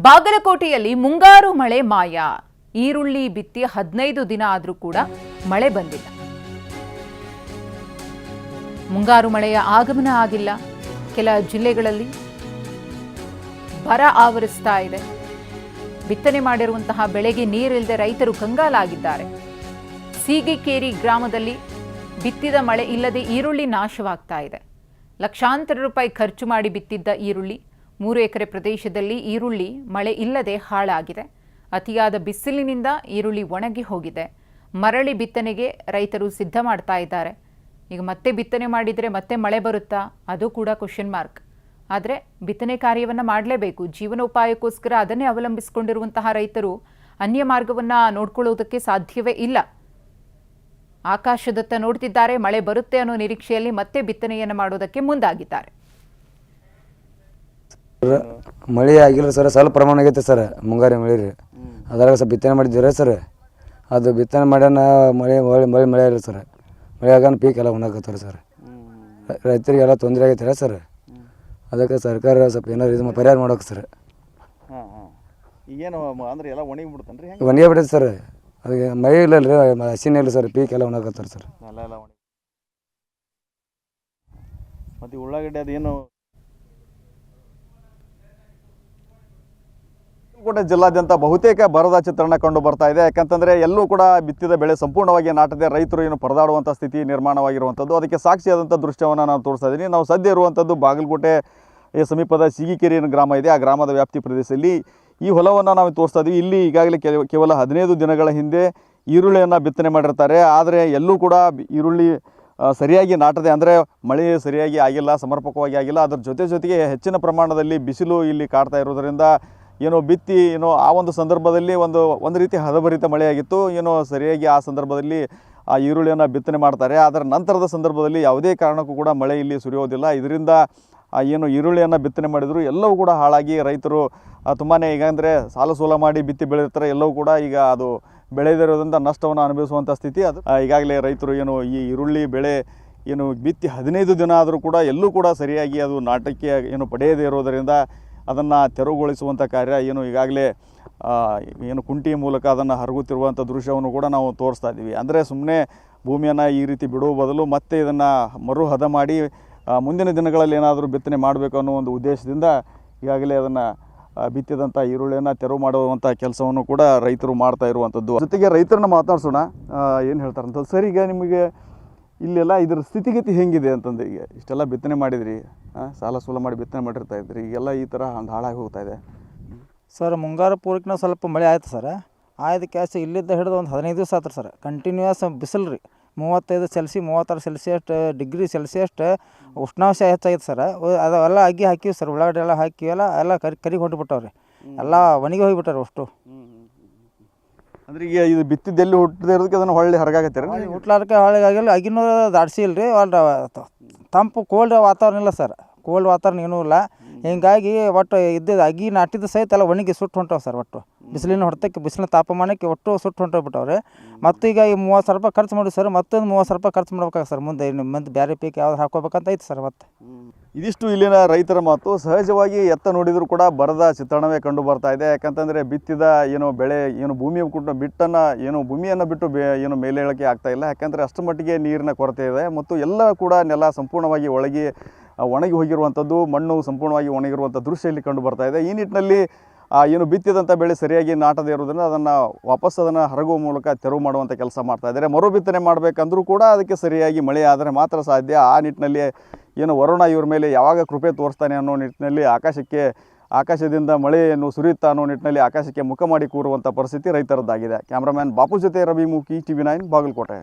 ಬಾಗಲಕೋಟೆಯಲ್ಲಿ ಮುಂಗಾರು ಮಳೆ ಮಾಯ. ಈರುಳ್ಳಿ ಬಿತ್ತಿ 15 ದಿನ ಆದರೂ ಕೂಡ ಮಳೆ ಬಂದಿಲ್ಲ. ಮುಂಗಾರು ಮಳೆಯ ಆಗಮನ ಆಗಿಲ್ಲ. ಕೆಲ ಜಿಲ್ಲೆಗಳಲ್ಲಿ ಬರ ಆವರಿಸ್ತಾ ಇದೆ. ಬಿತ್ತನೆ ಮಾಡಿರುವಂತಹ ಬೆಳೆಗೆ ನೀರಿಲ್ಲದೆ ರೈತರು ಕಂಗಾಲಾಗಿದ್ದಾರೆ. ಸೀಗಿಕೇರಿ ಗ್ರಾಮದಲ್ಲಿ ಬಿತ್ತಿದ ಮಳೆ ಇಲ್ಲದೆ ಈರುಳ್ಳಿ ನಾಶವಾಗ್ತಾ ಇದೆ. ಲಕ್ಷಾಂತರ ರೂಪಾಯಿ ಖರ್ಚು ಮಾಡಿ ಬಿತ್ತಿದ್ದ ಈರುಳ್ಳಿ 3 ಎಕರೆ ಪ್ರದೇಶದಲ್ಲಿ ಈರುಳ್ಳಿ ಮಳೆ ಇಲ್ಲದೆ ಹಾಳಾಗಿದೆ. ಅತಿಯಾದ ಬಿಸಿಲಿನಿಂದ ಈರುಳ್ಳಿ ಒಣಗಿ ಹೋಗಿದೆ. ಮರಳಿ ಬಿತ್ತನೆಗೆ ರೈತರು ಸಿದ್ಧ ಮಾಡ್ತಾ ಇದ್ದಾರೆ. ಈಗ ಮತ್ತೆ ಬಿತ್ತನೆ ಮಾಡಿದರೆ ಮತ್ತೆ ಮಳೆ ಬರುತ್ತಾ, ಅದು ಕೂಡ ಕ್ವೆಶ್ಚನ್ ಮಾರ್ಕ್. ಆದರೆ ಬಿತ್ತನೆ ಕಾರ್ಯವನ್ನು ಮಾಡಲೇಬೇಕು. ಜೀವನೋಪಾಯಕ್ಕೋಸ್ಕರ ಅದನ್ನೇ ಅವಲಂಬಿಸಿಕೊಂಡಿರುವಂತಹ ರೈತರು ಅನ್ಯ ಮಾರ್ಗವನ್ನು ನೋಡ್ಕೊಳ್ಳೋದಕ್ಕೆ ಸಾಧ್ಯವೇ ಇಲ್ಲ. ಆಕಾಶದತ್ತ ನೋಡ್ತಿದ್ದಾರೆ. ಮಳೆ ಬರುತ್ತೆ ಅನ್ನೋ ನಿರೀಕ್ಷೆಯಲ್ಲಿ ಮತ್ತೆ ಬಿತ್ತನೆಯನ್ನು ಮಾಡೋದಕ್ಕೆ ಮುಂದಾಗಿದ್ದಾರೆ. ಮಳೆ ಆಗಿಲ್ಲ ಸರ್, ಸ್ವಲ್ಪ ಪ್ರಮಾಣ ಆಗೈತೆ ಸರ್. ಮುಂಗಾರಿ ಮಳೆ ರೀ, ಅದ್ರಾಗ ಸ್ವಲ್ಪ ಬಿತ್ತನೆ ಮಾಡಿದ್ದೀರ ಸರ್. ಅದು ಬಿತ್ತನೆ ಮಾಡ್ಯಾನ ಮಳೆ ಮಳೆ ಮಳೆ ಇಲ್ಲ ಸರ್. ಮಳೆ ಆಗಾನ ಪೀಕ್ ಎಲ್ಲ ಒಣಗತ್ತಾರೆ ಸರ್. ರೈತರಿಗೆಲ್ಲ ತೊಂದರೆ ಆಗೈತೆ ಸರ್. ಅದಕ್ಕೆ ಸರ್ಕಾರ ಸ್ವಲ್ಪ ಏನಾರು ಇದು ಪರಿಹಾರ ಮಾಡೋಕೆ ಸರ್. ಈಗೇನು ಅಂದ್ರೆ ಎಲ್ಲ ಒಣಗಿ ಬಿಡ್ತಾನೆ ರೀ? ಒಣಗಿ ಬಿಡೈತೆ ಸರ್. ಅದಕ್ಕೆ ಮಳೆ ಇಲ್ಲ ರೀ, ಹಸಿನೇ ಇಲ್ಲ ಸರ್. ಪೀಕ್ ಎಲ್ಲ ಒಣಗತ್ತಾರೆ ಸರ್. ಎಲ್ಲ ಒಣಗಿ ಮತ್ತು ಉಳ್ಳಾಗಡ್ಡೆ ಅದೇನು ಕೂಡ ಜಿಲ್ಲಾದ್ಯಂತ ಬಹುತೇಕ ಬರದ ಚಿತ್ರಣ ಕಂಡು ಬರ್ತಾ ಇದೆ. ಯಾಕಂತಂದರೆ ಎಲ್ಲೂ ಕೂಡ ಬಿತ್ತಿದ ಬೆಳೆ ಸಂಪೂರ್ಣವಾಗಿ ನಾಟದೆ ರೈತರು ಏನು ಪರದಾಡುವಂಥ ಸ್ಥಿತಿ ನಿರ್ಮಾಣವಾಗಿರುವಂಥದ್ದು. ಅದಕ್ಕೆ ಸಾಕ್ಷಿಯಾದಂಥ ದೃಶ್ಯವನ್ನು ನಾನು ತೋರಿಸ್ತಾ ಇದ್ದೀನಿ. ನಾವು ಸದ್ಯ ಇರುವಂಥದ್ದು ಬಾಗಲಕೋಟೆ ಸಮೀಪದ ಸೀಗಿಕೆರೆ ಗ್ರಾಮ ಇದೆ. ಆ ಗ್ರಾಮದ ವ್ಯಾಪ್ತಿ ಪ್ರದೇಶದಲ್ಲಿ ಈ ಹೊಲವನ್ನು ನಾವು ತೋರಿಸ್ತಾ ಇದ್ದೀವಿ. ಇಲ್ಲಿ ಈಗಾಗಲೇ ಕೇವಲ 15 ದಿನಗಳ ಹಿಂದೆ ಈರುಳ್ಳಿಯನ್ನು ಬಿತ್ತನೆ ಮಾಡಿರ್ತಾರೆ. ಆದರೆ ಎಲ್ಲೂ ಕೂಡ ಈರುಳ್ಳಿ ಸರಿಯಾಗಿ ನಾಟದೆ, ಅಂದರೆ ಮಳೆ ಸರಿಯಾಗಿ ಆಗಿಲ್ಲ, ಸಮರ್ಪಕವಾಗಿ ಆಗಿಲ್ಲ. ಅದರ ಜೊತೆಗೆ ಹೆಚ್ಚಿನ ಪ್ರಮಾಣದಲ್ಲಿ ಬಿಸಿಲು ಇಲ್ಲಿ ಕಾಡ್ತಾ ಇರೋದರಿಂದ ಏನೋ ಬಿತ್ತಿ ಏನೋ ಆ ಒಂದು ಸಂದರ್ಭದಲ್ಲಿ ಒಂದು ರೀತಿ ಹದಭರಿತ ಮಳೆಯಾಗಿತ್ತು. ಏನೋ ಸರಿಯಾಗಿ ಆ ಸಂದರ್ಭದಲ್ಲಿ ಆ ಈರುಳ್ಳಿಯನ್ನು ಬಿತ್ತನೆ ಮಾಡ್ತಾರೆ. ಅದರ ನಂತರದ ಸಂದರ್ಭದಲ್ಲಿ ಯಾವುದೇ ಕಾರಣಕ್ಕೂ ಕೂಡ ಮಳೆ ಇಲ್ಲಿ ಸುರಿಯೋದಿಲ್ಲ. ಇದರಿಂದ ಏನು ಈರುಳ್ಳಿಯನ್ನು ಬಿತ್ತನೆ ಮಾಡಿದ್ರು ಎಲ್ಲವೂ ಕೂಡ ಹಾಳಾಗಿ ರೈತರು ತುಂಬಾ ಈಗ ಅಂದರೆ ಸಾಲ ಸೋಲ ಮಾಡಿ ಬಿತ್ತಿ ಬೆಳೆದಿರ್ತಾರೆ. ಎಲ್ಲವೂ ಕೂಡ ಈಗ ಅದು ಬೆಳೆದಿರೋದ್ರಿಂದ ನಷ್ಟವನ್ನು ಅನುಭವಿಸುವಂಥ ಸ್ಥಿತಿ. ಅದು ಈಗಾಗಲೇ ರೈತರು ಏನು ಈ ಈರುಳ್ಳಿ ಬೆಳೆ ಏನು ಬಿತ್ತಿ 15 ದಿನ ಆದರೂ ಕೂಡ ಎಲ್ಲೂ ಕೂಡ ಸರಿಯಾಗಿ ಅದು ನಾಟಕ್ಕೆ ಏನು ಪಡೆಯದೇ ಇರೋದರಿಂದ ಅದನ್ನು ತೆರವುಗೊಳಿಸುವಂಥ ಕಾರ್ಯ ಏನು ಈಗಾಗಲೇ ಏನು ಕುಂಟಿ ಮೂಲಕ ಅದನ್ನು ಹರಗುತ್ತಿರುವಂಥ ದೃಶ್ಯವನ್ನು ಕೂಡ ನಾವು ತೋರಿಸ್ತಾ ಇದ್ದೀವಿ. ಅಂದರೆ ಸುಮ್ಮನೆ ಭೂಮಿಯನ್ನು ಈ ರೀತಿ ಬಿಡುವ ಬದಲು ಮತ್ತೆ ಇದನ್ನು ಮರು ಹದ ಮಾಡಿ ಮುಂದಿನ ದಿನಗಳಲ್ಲಿ ಏನಾದರೂ ಬಿತ್ತನೆ ಮಾಡಬೇಕು ಅನ್ನೋ ಒಂದು ಉದ್ದೇಶದಿಂದ ಈಗಾಗಲೇ ಅದನ್ನು ಬಿತ್ತಿದಂಥ ಈರುಳ್ಳಿಯನ್ನು ತೆರವು ಮಾಡುವಂಥ ಕೆಲಸವನ್ನು ಕೂಡ ರೈತರು ಮಾಡ್ತಾ ಇರುವಂಥದ್ದು. ಜೊತೆಗೆ ರೈತರನ್ನ ಮಾತಾಡ್ಸೋಣ, ಏನು ಹೇಳ್ತಾರಂತ. ಸರ್, ಈಗ ನಿಮಗೆ ಇಲ್ಲೆಲ್ಲ ಇದರ ಸ್ಥಿತಿಗತಿ ಹೆಂಗಿದೆ ಅಂತಂದು, ಈಗ ಇಷ್ಟೆಲ್ಲ ಬಿತ್ತನೆ ಮಾಡಿದ್ರಿ, ಸಾಲ ಸೂಲ ಮಾಡಿ ಬಿತ್ತನೆ ಮಾಡಿರ್ತಾ ಇದ್ರಿ, ಈಗೆಲ್ಲ ಈ ಥರ ಒಂದು ಹಾಳಾಗಿ ಹೋಗ್ತಾ ಇದೆ ಸರ್. ಮುಂಗಾರು ಪೂರ್ವಕ್ಕಿನ ಸ್ವಲ್ಪ ಮಳೆ ಆಯ್ತು ಸರ್. ಆಯ್ತು ಕ್ಯಾಶ್ ಇಲ್ಲಿದ್ದ ಹಿಡಿದು ಒಂದು 15 ದಿವಸ ಆಯ್ತು ಸರ್. ಕಂಟಿನ್ಯೂಯಸ್ ಬಿಸಿಲು ರೀ, 35 ಸೆಲ್ಸಿ 36 ಸೆಲ್ಸಿಯಸ್ ಡಿಗ್ರಿ ಸೆಲ್ಸಿಯಸ್ ಉಷ್ಣಾಂಶ ಹೆಚ್ಚಾಗಿತ್ತು ಸರ್. ಅದೆಲ್ಲ ಅಗ್ಗಿ ಹಾಕಿವಿ ಸರ್. ಉಳ್ಳಾಗಡ್ಡೆ ಎಲ್ಲ ಹಾಕಿವೆಲ್ಲ ಎಲ್ಲ ಕರಿಗೆ ಹೊಂಟ್ಬಿಟ್ಟವ್ರಿ. ಎಲ್ಲ ಒಣಗಿ ಹೋಗಿಬಿಟ್ಟಾರೆ ಅಷ್ಟು. ಅಂದ್ರೆ ಈಗ ಇದು ಬಿತ್ತಿದ್ದೆಲ್ಲಿ ಹುಟ್ಟದೇ ಇರೋದಕ್ಕೆ ಅದನ್ನು ಹೊಳ್ಳಿ ಹರಗಾಗತ್ತೀರ? ಹುಟ್ಲಾರಕ್ಕೆ ಹೊಳಿಗಾಗಿಲ್ಲ. ಅಗಿನೂ ದಾಡ್ಸಿ ಇಲ್ರಿ. ತಂಪು ಕೋಲ್ಡ್ ವಾತಾವರಣ ಇಲ್ಲ ಸರ್. ಕೋಲ್ಡ್ ವಾತಾವರಣ ಏನೂ ಇಲ್ಲ. ಹಿಂಗಾಗಿ ಒಟ್ಟು ಇದ್ದಿದ್ದು ಅಗಿ ನಾಟಿದ್ದು ಸಹಿತ ಎಲ್ಲ ಒಣಗಿ ಸುಟ್ಟು ಹೊಂಟವು ಸರ್. ಒಟ್ಟು ಬಿಸಿಲಿನ ಹೊಡೆತಕ್ಕೆ, ಬಿಸಿಲಿನ ತಾಪಮಾನಕ್ಕೆ ಒಟ್ಟು ಸುಟ್ಟು ಹೊಂಟೋಗ್ಬಿಟ್ಟವ್ರಿ. ಮತ್ತು ಈಗ ಈ 30,000 ರೂಪಾಯಿ ಖರ್ಚು ಮಾಡಿ ಸರ್. ಮತ್ತೊಂದು 30,000 ರೂಪಾಯಿ ಖರ್ಚು ಮಾಡ್ಬೇಕಾಗ ಸರ್. ಮುಂದೆ ಬೇರೆ ಪೀಕ್ ಯಾವ್ದು ಹಾಕೋಬೇಕಂತ ಐತೆ ಸರ್. ಮತ್ತೆ ಇದಿಷ್ಟು ಇಲ್ಲಿನ ರೈತರ ಮಾತು. ಸಹಜವಾಗಿ ಎತ್ತ ನೋಡಿದರೂ ಕೂಡ ಬರದ ಚಿತ್ರಣವೇ ಕಂಡು ಬರ್ತಾ ಇದೆ. ಯಾಕಂತಂದರೆ ಬಿತ್ತಿದ ಏನೋ ಬೆಳೆ ಏನು ಭೂಮಿಯ ಭೂಮಿಯನ್ನು ಬಿಟ್ಟು ಏನು ಮೇಲೆ ಹೇಳೋಕ್ಕೆ ಆಗ್ತಾ ಇಲ್ಲ. ಯಾಕಂದರೆ ಅಷ್ಟು ಮಟ್ಟಿಗೆ ನೀರಿನ ಕೊರತೆ ಇದೆ ಮತ್ತು ಎಲ್ಲ ಕೂಡ ನೆಲ ಸಂಪೂರ್ಣವಾಗಿ ಒಣಗಿ ಹೋಗಿರುವಂಥದ್ದು, ಮಣ್ಣು ಸಂಪೂರ್ಣವಾಗಿ ಒಣಗಿರುವಂಥ ದೃಶ್ಯ ಇಲ್ಲಿ ಕಂಡು ಬರ್ತಾ ಇದೆ. ಈ ನಿಟ್ಟಿನಲ್ಲಿ ಏನು ಬಿತ್ತಿದಂಥ ಬೆಳೆ ಸರಿಯಾಗಿ ನಾಟದೇ ಇರೋದ್ರಿಂದ ಅದನ್ನು ವಾಪಸ್ ಅದನ್ನು ಹರಗುವ ಮೂಲಕ ತೆರವು ಮಾಡುವಂಥ ಕೆಲಸ ಮಾಡ್ತಾ ಇದ್ದಾರೆ. ಮರು ಬಿತ್ತನೆ ಮಾಡಬೇಕಂದ್ರೂ ಕೂಡ ಅದಕ್ಕೆ ಸರಿಯಾಗಿ ಮಳೆ ಆದರೆ ಮಾತ್ರ ಸಾಧ್ಯ. ಆ ನಿಟ್ಟಿನಲ್ಲಿ ಏನು ವರುಣ ಇವ್ರ ಮೇಲೆ ಯಾವಾಗ ಕೃಪೆ ತೋರಿಸ್ತಾನೆ ಅನ್ನೋ ನಿಟ್ಟಿನಲ್ಲಿ ಆಕಾಶದಿಂದ ಮಳೆಯನ್ನು ಸುರಿಯುತ್ತಾ ಅನ್ನೋ ನಿಟ್ಟಿನಲ್ಲಿ ಆಕಾಶಕ್ಕೆ ಮುಖ ಮಾಡಿ ಕೂರುವಂಥ ಪರಿಸ್ಥಿತಿ ರೈತರದ್ದಾಗಿದೆ. ಕ್ಯಾಮ್ರಾಮ್ಯಾನ್ ಬಾಪು ಜೊತೆ ರವಿ ಮೂಕಿ, TV9 ಬಾಗಲಕೋಟೆ.